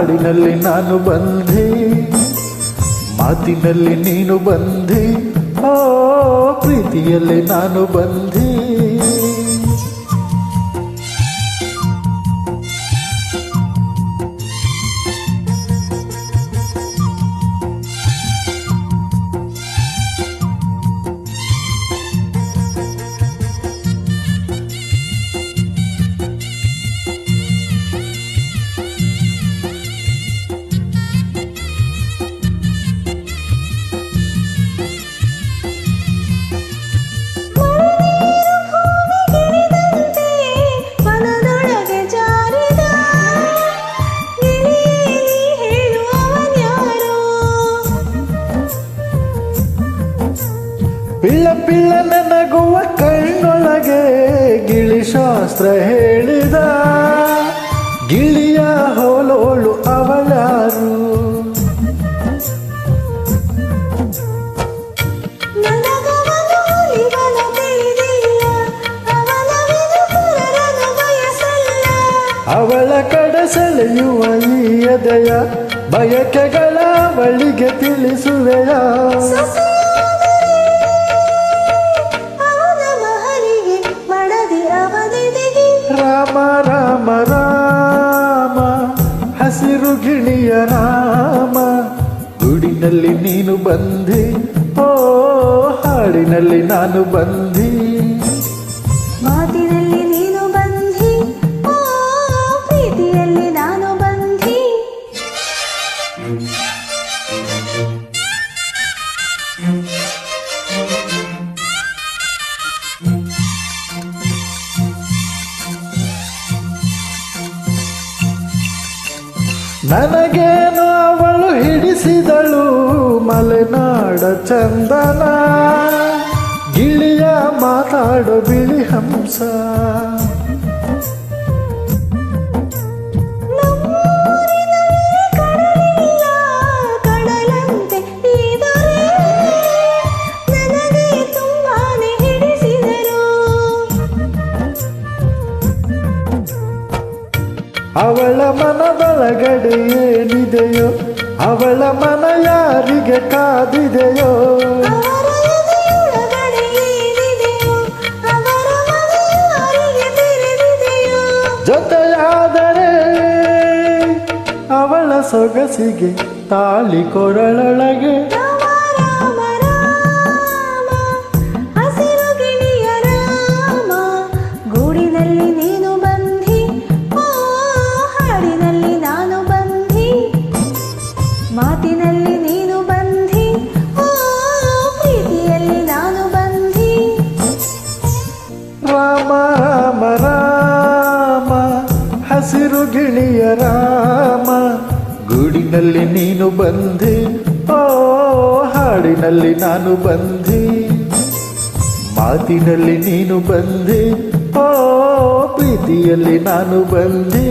ಹಾಡಿನಲ್ಲಿ ನಾನು ಬಂದೆ, ಮಾತಿನಲ್ಲಿ ನೀನು ಬಂದೆ, ಓ ಪ್ರೀತಿಯಲ್ಲಿ ನಾನು ಬಂದೆ. ಪಿಳ್ಳ ಪಿಳ್ಳ ನನಗುವ ಕಣ್ಣೊಳಗೆ ಗಿಳಿಶಾಸ್ತ್ರ ಹೇಳಿದ, ಗಿಳಿಯ ಹೋಲೋಳು ಅವಳ್ಯಾರು? ಅವಳ ಕಡೆ ಸೆಳೆಯುವ ಈ ಎದೆಯ ಬಯಕೆಗಳ ಬಳಿಗೆ ತಿಳಿಸುವೆಯ? ರಾಮ ರಾಮ ರಾಮ ಹಸಿರು ಗಿಣಿಯ ರಾಮ, ಗುಡಿನಲ್ಲಿ ನೀನು ಬಂದೆ, ಓ ಹಾಡಿನಲ್ಲಿ ನಾನು ಬಂದೆ. ಮಾತಿನಲ್ಲಿ ನೀನು ಬಂದಿ, ಓ ಪ್ರೀತಿಯಲ್ಲಿ ನಾನು ಬಂದಿ. ನನಗೇನು ಅವಳು ಹಿಡಿಸಿದಳು ಮಲೆನಾಡ ಚಂದನ, ಗಿಳಿಯ ಮಾತಾಡೋ ಬಿಳಿ ಹಂಸ. ಕಡಲಂತೆ ನನಗೆ ತುಂಬಾನೇ ಹಿಡಿಸಿದರು. ಅವಳ ಮನದೊಳಗಡೆ ಏನಿದೆಯೋ, ಅವಳ ಮನ ಯಾರಿಗೆ ಕಾದಿದೆಯೋ? ಜೊತೆಯಾದರೆ ಅವಳ ಸೊಗಸಿಗೆ ತಾಳಿ ಕೊರಳೊಳಗೆ. ಗೂಡಿನಲ್ಲಿ ನೀನು ಬಂದಿ, ಓ ಹಾಡಿನಲ್ಲಿ ನಾನು ಬಂದಿ. ಮಾತಿನಲ್ಲಿ ನೀನು ಬಂದಿ, ಓ ಪ್ರೀತಿಯಲ್ಲಿ ನಾನು ಬಂದಿ. ರಾಮ ರಾಮ ರಾಮ ಹಸಿರು ಗಿಳಿಯ ರಾಮ, ಗೂಡಿನಲ್ಲಿ ನೀನು ಬಂದೆ, ಓ ಹಾಡಿನಲ್ಲಿ ನಾನು ಬಂದೆ. ಮಾತಿನಲ್ಲಿ ನೀನು ಬಂದೆ, ಓ ಪ್ರೀತಿಯಲ್ಲಿ ನಾನು ಬಂದೆ.